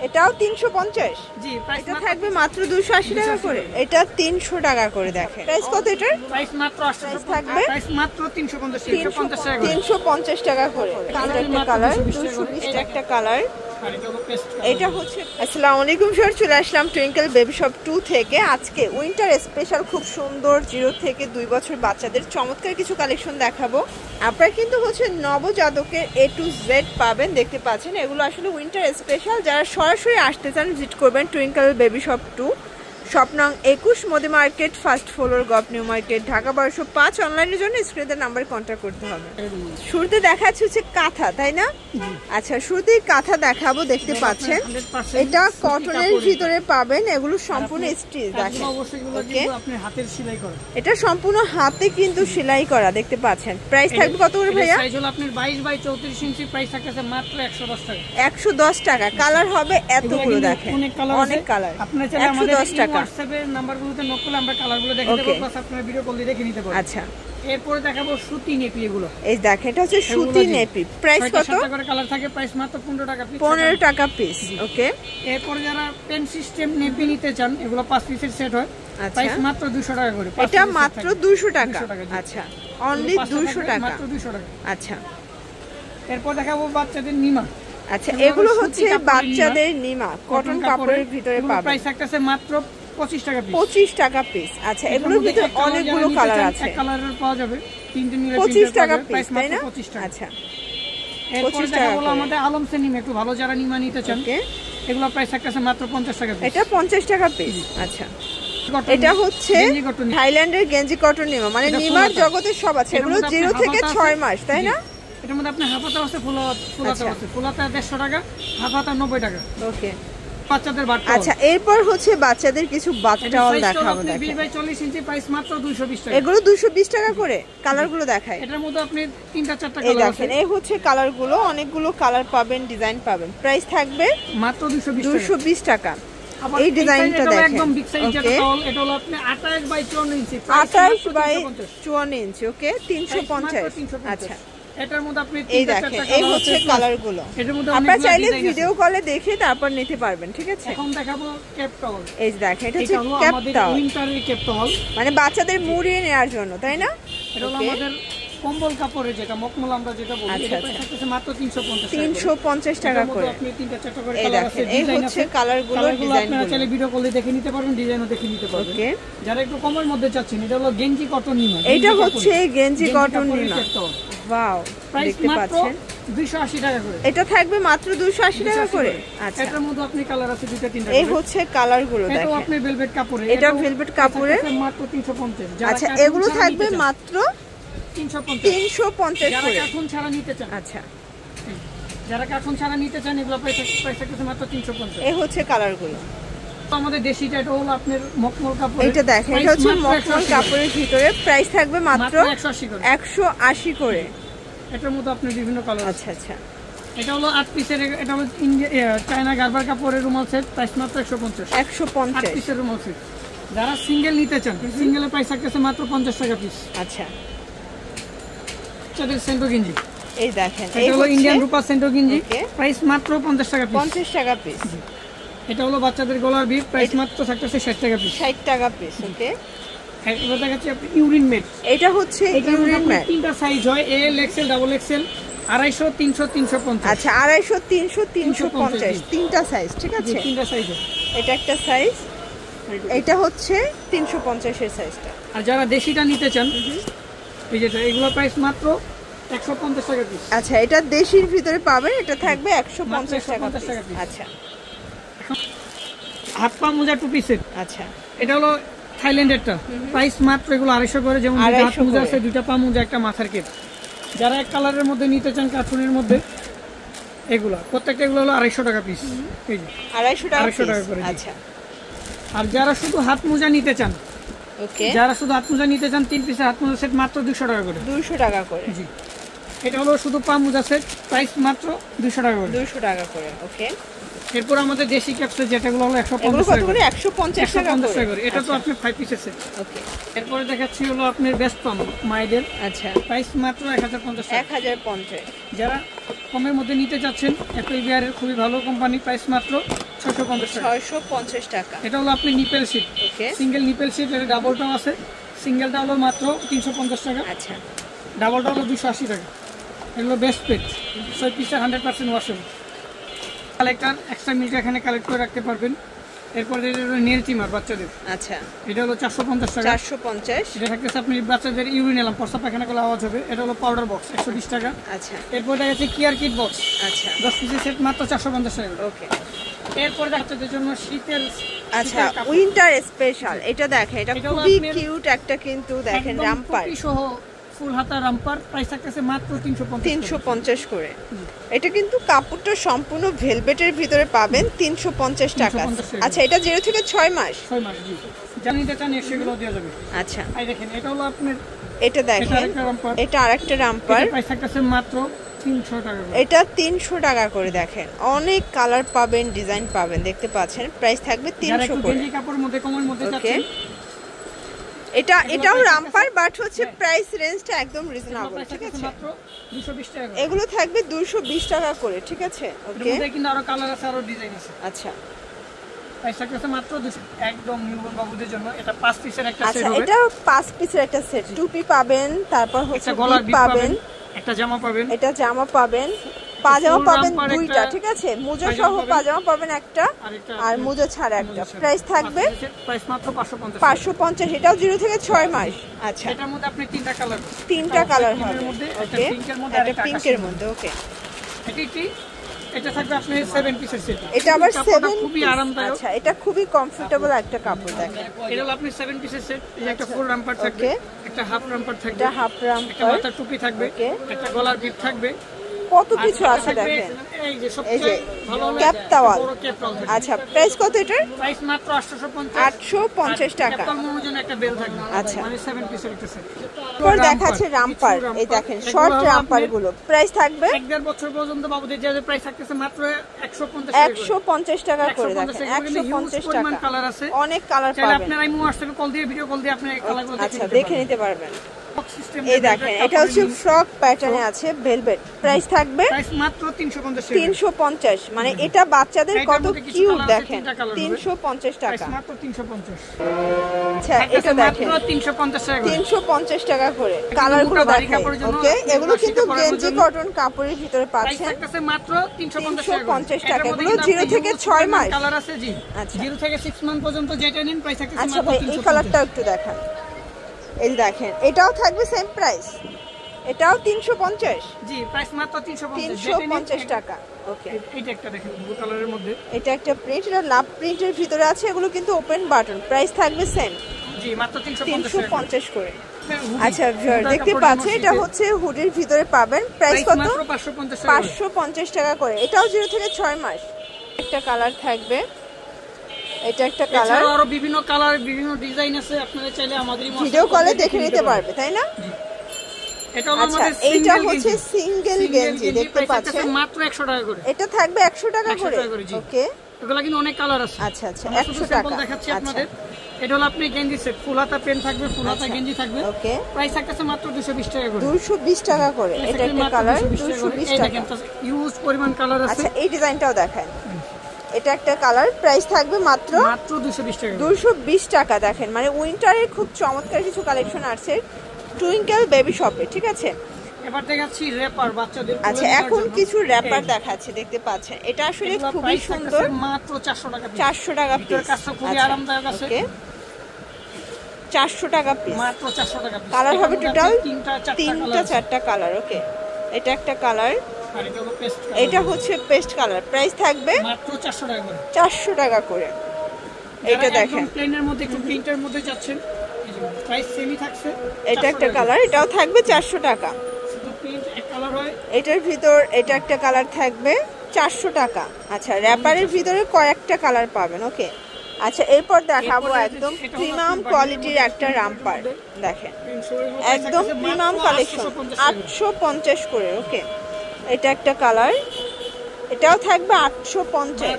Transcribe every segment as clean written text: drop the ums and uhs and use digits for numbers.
এটাও 350। জি, এটা থাকবে মাত্র 280 টাকা করে। এটা 300 টাকা করে দেখেন। প্রাইস কত এটার? প্রাইস মাত্র 800 থাকবে। প্রাইস মাত্র 350 টাকা করে। 350 টাকা করে। একটা কালার 220 টাকা একটা কালার। এটা হচ্ছে আসসালামু আলাইকুম ভিউয়ার, চলে আসলাম টুইঙ্কেল বেবি শপ 2 থেকে। আজকে উইন্টার স্পেশাল খুব সুন্দর 0 থেকে 2 বছর বাচ্চাদের চমৎকার কিছু কালেকশন দেখাবো। আপনারা কিন্তু হচ্ছে নবজাতকের A to Z পাবেন, দেখতে পাচ্ছেন। এগুলো আসলে উইন্টার স্পেশাল। যারা সরাসরি আসতে চান ভিজিট করবেন টুইঙ্কেল বেবি শপ 2, শপ নং 21, Modi market, first floor, gov new market, Dhaka 1205। অনলাইনের জন্য স্ক্রিনের নাম্বার কন্ট্যাক্ট করতে হবে। শুরুতে দেখাচ্ছি হচ্ছে কাঁথা, তাই না? আচ্ছা, শুরুতেই কাঁথা দেখাবো, দেখতে পাচ্ছেন। এটা কটনের ভিতরে পাবেন, এগুলো সম্পূর্ণ স্টিচ দেখেন। ওকে, এটা সম্পূর্ণ হাতে কিন্তু সেলাই করা, দেখতে পাচ্ছেন। প্রাইস থাকবে কত করে ভাইয়া? সাইজ হলো আপনার 22 বাই 34 ইঞ্চি। প্রাইস থাকছে মাত্র 110 টাকা। 110 টাকা। কালার হবে এতগুলো, দেখেন অনেক কালার। আপনারা চাইলে আমাদের 110 টাকা। WhatsApp এর নাম্বারগুলোতে নক করলে আমরা কালারগুলো দেখিয়ে দেব, প্লাস আপনারা ভিডিও কল দিয়ে দেখে নিতে পারবেন। আচ্ছা, এরপর দেখাবো সুতি নেপি। এগুলো এই দেখেন, এটা হচ্ছে সুতি নেপি। প্রাইস কত? 7টা করে কালার থাকে। প্রাইস মাত্র 15 টাকা পিস। 15 টাকা পিস। ওকে, এরপর যারা পেন সিস্টেম নেপি নিতে চান, এগুলো 5 পিসের সেট হয়। প্রাইস মাত্র 200 টাকা করে। এটা মাত্র 200 টাকা। আচ্ছা, অনলি 200 টাকা, মাত্র 200 টাকা। আচ্ছা, এরপর দেখাবো বাচ্চাদের নিমা। আচ্ছা, এগুলো হচ্ছে বাচ্চাদের নিমা, কটন কাপড়ের ভিতরে পাবেন। প্রাইস থাকছে মাত্র 25 টাকা পিস। 25 টাকা পিস। আচ্ছা, এগুলোর ভিতরে অনেকগুলো কালার আছে। এক কালারের পাওয়া যাবে, তিনটে নিলে 25 টাকা পিস, তাই না? 25 টাকা। আচ্ছা, এরপর দেখাবো আমাদের আলমসের নিমা, একটু ভালো যারা নিমা নিতে চান। এগুলো প্রাইস থাকছে মাত্র 50 টাকা পিস। এটা 50 টাকা পিস। আচ্ছা, এটা হচ্ছে থাইল্যান্ডের গেঞ্জি কটন নিমা, মানে নিমার জগতে সব আছে। এগুলো 0 থেকে 6 মাস, তাই না? এটার মধ্যে আপনি হাফ হাতা আছে, ফুলাতা আছে। ফুলাতা 150 টাকা, হাফ হাতা 90 টাকা। ওকে, বাচ্চাদের বাচ্চা। আচ্ছা, এরপর হচ্ছে বাচ্চাদের কিছু বাচ্চাও দেখাবো। 20 বাই 40 ইঞ্চি। প্রাইস মাত্র 220 টাকা। এগুলো 220 টাকা করে। কালারগুলো দেখাই। এটার মধ্যে আপনি 3-4টা এই কালার আছে। দেখেন, এই হচ্ছে কালারগুলো, অনেকগুলো কালার পাবেন, ডিজাইন পাবেন। প্রাইস থাকবে মাত্র 220 টাকা। এই ডিজাইনটা দেখেন। একদম বিগ সাইজ যেটা টাওয়াল, এটা হলো আপনি 28 বাই 54 ইঞ্চি। 28 বাই 54 ইঞ্চি। ওকে, 350। আচ্ছা, এটার মধ্যে আপনি এই দেখেন, এই হচ্ছে কালারগুলো। আপনারা চাইলে ভিডিও কলে দেখে তারপর নিতে পারবেন, ঠিক আছে? এখন দেখাবো ক্যাপ টাওয়াল। এই দেখেন, এটা হচ্ছে ক্যাপ টাওয়াল, উইন্টারের ক্যাপ টাওয়াল, মানে বাচ্চাদের মুড়িয়ে নেওয়ার জন্য, তাই না? এটা হলো আমাদের কম্বল কাপড়ের, যেটা মকমল আমরা যেটা বলি। এটা থাকছে মাত্র 350 টাকা করে। আপনি 3-4টা করে এই কালার দেখেন, আছে, এই ডিজাইন হচ্ছে আছে। কালারগুলো, ডিজাইনগুলো আপনারা চাইলে ভিডিও কলে দেখে নিতে পারবেন, ডিজাইনও দেখে নিতে পারবেন। ওকে, যারা একটু কমের মধ্যে চাচ্ছেন, এটা হলো গেঞ্জি কটন নিমা। এটা হচ্ছে গেঞ্জি কটন নিমা। ওয়াও, দেখতে পাচ্ছেন, 280 টাকা করে। এটা থাকবে মাত্র 280 টাকা করে। আচ্ছা, এটার মধ্যে আপনি কালার আছে 2-3টা। এই হচ্ছে কালারগুলো দেখেন। এটা আপনি ভেলভেট কাপড়ে, এটা ভেলভেট কাপড়ে মাত্র 350। আচ্ছা, এগুলো থাকবে মাত্র 350 যারা করে। কার্টুন ছাড়া নিতে চান, আচ্ছা, যারা কার্টুন ছাড়া নিতে চান, এগুলো প্রাইস থাকছে মাত্র 350। এই হচ্ছে কালারগুলো। আমাদের দেশিটা, এটা হলো আপনার মকমল কাপড়। এটা দেখেন, এটা হচ্ছে মকমল কাপড়ের ভিতরে। প্রাইস থাকবে মাত্র 180 করে। 180 করে। এটার মধ্যে আপনি বিভিন্ন কালার। আচ্ছা, আচ্ছা, এটা হলো 8 পিসের, এটা হলো চায়না গারবার কাপড়ের রুমাল সেট। প্রাইস মাত্র 150। 150 8 পিসের রুমাল সেট। যারা সিঙ্গেল নিতে চান, সিঙ্গেলের প্রাইস থাকছে মাত্র 50 টাকা পিস। আচ্ছা, চাদের সেন্টো গেঞ্জি। এই দেখেন, এই হলো ইন্ডিয়ান রূপা সেন্টো গেঞ্জি। প্রাইস মাত্র 50 টাকা পিস। 50 টাকা পিস। এটা হলো বাচ্চাদের গলার বিপ। প্রাইস মাত্র থাকছে 60 টাকা পিস। 60 টাকা পিস। ওকে, এবার দেখাচ্ছি আপনি ইউরিন ম্যাট। এটা হচ্ছে ইউরিন ম্যাট। তিনটা সাইজ হয়, এল, এক্সেল, ডাবল এক্সেল, 250, 300, 350। আচ্ছা, 250, 300, 350, তিনটা সাইজ, ঠিক আছে? তিনটা সাইজ। এটা একটা সাইজ, এটা হচ্ছে 350 এর সাইজটা। আর যারা দেশিটা নিতে চান, এই যেটা, এগুলো প্রাইস মাত্র 150 টাকা পিস। আচ্ছা, এটা দেশির ভিতরে পাবেন, এটা থাকবে 150 টাকা পিস। আচ্ছা, হাত পা মোজা 2 পিসের। আচ্ছা, এটা হলো থাইল্যান্ডেরটা। প্রাইস মাত্র এগুলো 250 করে। যেমন হাত মোজা আছে, 2টা পা মোজা, একটা মাথার কেপ। যারা এক কালারের মধ্যে নিতে চান, কার্টুনের মধ্যে, এগুলো প্রত্যেকটা এগুলো হলো 250 টাকা পিস। এই যে 250 টাকা করে। আচ্ছা, আর যারা শুধু হাত মোজা নিতে চান, ওকে, যারা শুধু হাত মোজা নিতে চান, 3 পিসের হাত মোজা সেট মাত্র 200 টাকা করে। 200 টাকা করে। জি, এটা হলো শুধু পা মোজা সেট, প্রাইস মাত্র 200 টাকা করে। 200 টাকা করে, ওকে। এরপর আমাদের দেশি ক্যাপসুল যেটাগুলো হলো 150 টাকা করে। 150 টাকা করে। এটা তো আপনি 5 পিসের সেট। ওকে। এরপরে দেখাচ্ছি হলো আপনার বেস্ট পাম মাইদের। আচ্ছা, প্রাইস মাত্র 1050 টাকা। 1050। যারা কমের মধ্যে নিতে চাচ্ছেন, অ্যাপল বিয়ারের খুবই ভালো কোম্পানি, প্রাইস মাত্র 650 টাকা। 650 টাকা। এটা হলো আপনি নিপেল শীট, ওকে। সিঙ্গেল নিপেল শীট, এর ডাবলটাও আছে। সিঙ্গেলটা হলো মাত্র 350 টাকা। আচ্ছা, ডাবলটা হলো 280 টাকা। এগুলো বেস্ট পেট, 6 পিসের 100% ওয়াশেবল। কালেক্টর এক্সট্রা মিল্ক এখানে কালেক্ট করে রাখতে পারবেন। এরপরে এটা হলো নেল ট্রিমার বাচ্চাদের। আচ্ছা, এটা হলো 450 টাকা। 450। এটা থাকতেছে আপনি বাচ্চাদের ইউরিনেলাম প্রস্রাব পায়খানা করলে আওয়াজ হবে। এটা হলো পাউডার বক্স, 120 টাকা। আচ্ছা, এরপর দেখা যাচ্ছে কেয়ার কিট বক্স, আচ্ছা, 10 পিসের সেট, মাত্র 450 টাকা। ওকে। এরপর বাচ্চাদের জন্য শীতের, আচ্ছা, উইন্টার স্পেশাল। এটা দেখেন, এটা এটা হলো খুবই আপনার কিউট একটা, কিন্তু দেখেন একদম রামপার টুপি সহ ফুল হাতা রামপার, প্রাইস থাকতেছে মাত্র 350 350 করে। এটা কিন্তু কাপড়টা সম্পূর্ণ ভেলভেটের ভিতরে পাবেন 350 টাকা। 350 টাকা। আচ্ছা, এটা 0 থেকে 6 মাস। 6 মাস, জি। জানিতে চান সেগুলো দেওয়া যাবে। আচ্ছা, এই দেখেন, এটা হলো আপনার, এটা দেখেন, আরেকটা রামপার। এটা আরেকটা রামপার। প্রাইস থাকতেছে মাত্র 300 টাকা করে। এটা 300 টাকা করে। দেখেন, অনেক কালার পাবেন, ডিজাইন পাবেন, দেখতে পাচ্ছেন। প্রাইস থাকবে যারা 300 একটু করে। গেঞ্জি কাপড়ের মধ্যে কমের মধ্যে ওকে। যাচ্ছেন, এটাও রামপার, বাট হচ্ছে প্রাইস রেঞ্জটা একদম রিজনেবল, প্রাইস ঠিক থাকতেছে আছে। মাত্র 220 টাকা করে। এগুলো থাকবে 220 টাকা করে, ঠিক আছে, এর ওকে। মধ্যে কিন্তু আরো কালার আছে, আরো ডিজাইন আছে। আচ্ছা, প্রাইস থাকতেছে মাত্র 200, একদম নিউবর্ন বাবুদের জন্য। এটা 5 পিসের একটা সেট আচ্ছা, হবে। এটা 5 পিসের একটা সেট। টুপি পাবেন, তারপর হচ্ছে একটা গলার বিট বিট পাবেন, একটা জামা পাবেন, এটা জামা পাবেন, পাজামা ফুল পাবেন রামপার দুইটা, একটা, ঠিক আছে। মোজা পায়জামা সহ পাবেন, পাজামা পাবেন একটা, আরেকটা আর মোজা ছাড়া একটা। মোজা প্রাইস ছাড়া। থাকবে প্রাইস মাত্র 550 টাকা। 550। এটাও 0 থেকে 6 মাস। আচ্ছা, এটার মধ্যে আপনি তিনটা কালার, 3টা কালার পিঙ্কের হবে, মধ্যে, একটা ওকে। পিঙ্কের মধ্যে, এটা আরেকটা পিঙ্কের আকাশি মধ্যে, ওকে। এটা থাকবে আপনার 7 পিসের সেট। এটা আবার 7 খুবই আরামদায়ক। আচ্ছা, এটা খুবই কমফোর্টেবল একটা কাপড়। দেখেন, এটা হলো আপনি 7 পিসের সেট। এই যে একটা ফুল রামপার থাকবে, ওকে। একটা হাফ রামপার থাকবে, এটা হাফ একটা রামপার, মাথার টুপি থাকবে, ওকে। একটা গলার বিট থাকবে, কত আর কিছু একটা আছে থাকবে দেখেন। এই যে এই যে সবচেয়ে ভালো হলো ক্যাপ টাওয়াল। বড় ক্যাপ টাওয়াল থাকবে। আচ্ছা, প্রাইস কত এটার? প্রাইস মাত্র 850। 850 টাকা। ক্যাপ টাওয়ালের জন্য একটা বেল থাকবে, আচ্ছা। মানে 7 পিসের একটা সেট। এরপর দেখাচ্ছে রামপার। এই দেখেন, শর্ট রামপার গুলো। প্রাইস থাকবে 1.5 বছর পর্যন্ত বাবুদের যে প্রাইস থাকতেছে মাত্র 150 টাকা করে। 150 টাকা করে। দেখেন, 150 টাকা। কালার আছে, অনেক কালার চাইলে পাবেন। আপনারা ইমো হোয়াটসঅ্যাপে কল দিয়ে, ভিডিও কল দিয়ে আপনি কালারগুলো আচ্ছা, দেখে নিতে পারবেন। সিস্টেম। এই দেখেন, এটা হচ্ছে ফ্রক প্যাটার্নে আছে, ভেলভেট। প্রাইস থাকবে প্রাইস মাত্র 350 টাকা। 350। মানে এটা বাচ্চাদের এটার কত মধ্যে কিছু কিউট, কালার আছে, দেখেন। 3টা কালার হবে। 350 প্রাইস টাকা। মাত্র 350। আচ্ছা, এটা দেখেন, মাত্র 350 টাকা করে। 350 টাকা করে। কালার গুলো ভারী দেখেন, কাপড়ের জন্য, ওকে। এগুলো কিন্তু শীতে পরার গেঞ্জি জন্য। কটন কাপড়ের ভিতরে প্রাইস পাচ্ছেন। থাকতেছে মাত্র 350 টাকা করে। 350 টাকা। এটার মধ্যে এগুলো কিন্তু 0 আপনি থেকে huge 6 মাস। কালার আছে, জি। আচ্ছা। 0 থেকে 6 মান্থ পর্যন্ত যেটা নিন, প্রাইস থাকতেছে আচ্ছা মাত্র ভাই, এই 350। কালারটা একটু দেখান। এই দেখেন, এটাও থাকবে সেম প্রাইস। এটাও 350। জি, প্রাইস মাত্র 350। 350 টাকা, ওকে। এইটা একটা দেখেন ব্লু কালারের মধ্যে, এটা একটা প্রিন্ট, এটা লাভ প্রিন্টের ভিতরে আছে। এগুলো কিন্তু ওপেন বাটন। প্রাইস থাকবে সেম, জি, মাত্র 350 টাকা। 350 করে। হুডি। আচ্ছা ভিউয়ার, হুডার দেখতে কাপড়ের পাচ্ছেন, এটা শীতে। হচ্ছে হুডির ভিতরে পাবেন। প্রাইস কত? মাত্র 550 টাকা। 550 টাকা করে। এটাও 0 থেকে 6 মাস। একটা কালার থাকবে, এটা একটা কালার। এছাড়াও আরো বিভিন্ন কালার, বিভিন্ন ডিজাইন আছে, আপনারা চাইলে আমাদেরই ভিডিও কলে দেখে নিতে পারবে, তাই না? এটা হলো আচ্ছা, আমাদের এইটা সিঙ্গেল হচ্ছে গেঞ্জি। সিঙ্গেল গেঞ্জি, দেখতে প্রাইস পাচ্ছেন। থাকতেছে মাত্র 100 টাকা করে। এটা থাকবে 100 টাকা 100 করে, টাকা করে, জি। ওকে। এগুলা কিন্তু অনেক কালার আছে। আচ্ছা আচ্ছা, আমরা 100 শুধু টাকা। স্যাম্পল দেখাচ্ছি আচ্ছা, আপনাদের। এটা হলো আপনি গেঞ্জি সেট, ফুল হাতা পেন থাকবে, ফুল হাতা আচ্ছা, গেঞ্জি থাকবে, ওকে। প্রাইস থাকতেছে মাত্র 220 টাকা করে। 220 টাকা করে। এটা একটা কালার, 220 এই টাকা। দেখেন, ইউজ পরিমাণ কালার আছে। আচ্ছা, এই ডিজাইনটাও দেখান। এটা একটা কালার, প্রাইস থাকবে মাত্র 220 টাকা। 220 টাকা। দেখেন, মানে উইন্টারের খুব চমৎকার কিছু কালেকশন আছে টুইঙ্কেল বেবি শপে, ঠিক আছে। এবার দেখাচ্ছি র‍্যাপার বাচ্চাদের। আচ্ছা, এখন কিছু র‍্যাপার দেখাচ্ছে, দেখতে পাচ্ছেন। এটা আসলে খুবই সুন্দর। মাত্র 400 টাকা পিস। 400 টাকা পিস। কাজটা খুবই আরামদায়ক আছে। ওকে, 400 টাকা পিস। মাত্র 400 টাকা পিস। কালার হবে টোটাল 3টা 4টা কালার, ওকে। এটা একটা কালার, আর এটা হলো পেস্ট কালার। এটা হচ্ছে পেস্ট কালার। প্রাইস থাকবে মাত্র 400 টাকা করে। 400 টাকা করে। এটা দেখেন, প্লেনের মধ্যে একটু প্রিন্টের মধ্যে যাচ্ছেন, প্রাইস সেমই থাকছে। এটা একটা কালার, এটাও থাকবে 400 টাকা। শুধু প্রিন্ট এক কালার হয়। এটার ভিতর এটা একটা কালার থাকবে 400 টাকা। আচ্ছা, র‍্যাপারের ভিতরে কয়েকটা কালার পাবেন, ওকে। আচ্ছা এরপর দেখাবো একদম প্রিমিয়াম কোয়ালিটির একটা রামপার, দেখেন একদম প্রিমিয়াম কালেকশন, 850 করে। ওকে, এটা একটা কালার, এটাও থাকবে 850।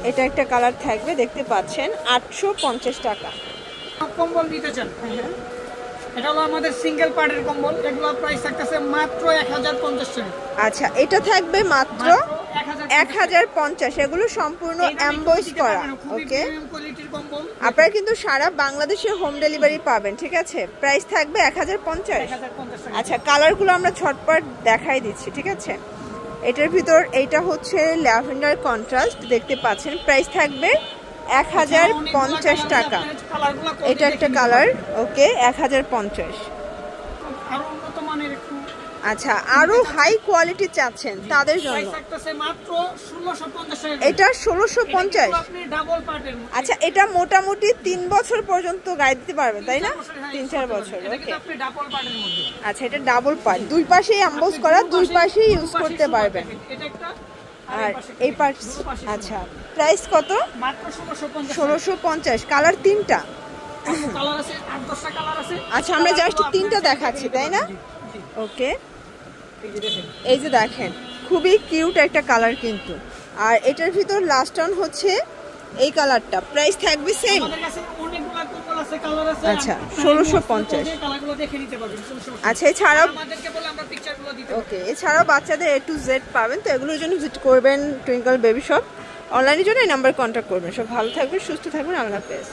এটা একটা কালার থাকবে, দেখতে পাচ্ছেন 850 টাকা। কম্বল নিতে চান, এটা হলো আমাদের সিঙ্গেল পার্টের কম্বল, এগুলোর প্রাইস থাকতেছে মাত্র 1050 টাকা। আচ্ছা এটা থাকবে মাত্র 1050, এগুলো সম্পূর্ণ এমবস করা। ওকে, আপনারা কিন্তু সারা বাংলাদেশে হোম ডেলিভারি পাবেন, ঠিক আছে? প্রাইস থাকবে 1050। আচ্ছা কালারগুলো আমরা ছটপট দেখাই দিচ্ছি, ঠিক আছে? এটার ভিতর এইটা হচ্ছে ল্যাভেন্ডার কন্ট্রাস্ট, দেখতে পাচ্ছেন প্রাইস থাকবে 1050 টাকা। এটা একটা কালার, ওকে 1050। আচ্ছা আরো হাই কোয়ালিটি চাচ্ছেন তাদের জন্য এটা 1650। আচ্ছা এটা মোটামুটি 3 বছর পর্যন্ত গায়ে দিতে পারবেন, তাই না? 3-4 বছর। ওকে, আচ্ছা এটা ডাবল পার্ট, দুই পাশেই এমবস করা, দুই পাশেই ইউজ করতে পারবেন। আর এই পার্ট, আচ্ছা প্রাইস কত? মাত্র 1650। কালার 3টা। আচ্ছা আমরা জাস্ট 3টা দেখাচ্ছি, তাই না? ওকে, এই যে দেখেন খুবই কিউট একটা কালার কিন্তু। আর এটার ভিতর লাস্ট অন হচ্ছে এই কালারটা, প্রাইস থাকবে সেম। আচ্ছা 1650। আচ্ছা এছাড়াও, ওকে এছাড়াও বাচ্চাদের A to Z পাবেন, তো এগুলোর জন্য ভিজিট করবেন টুইঙ্কল বেবি শপ। অনলাইনের জন্য এই নাম্বার কন্ট্যাক্ট করবেন। সব ভালো থাকবেন, সুস্থ থাকবেন, আল্লাহ হাফেজ।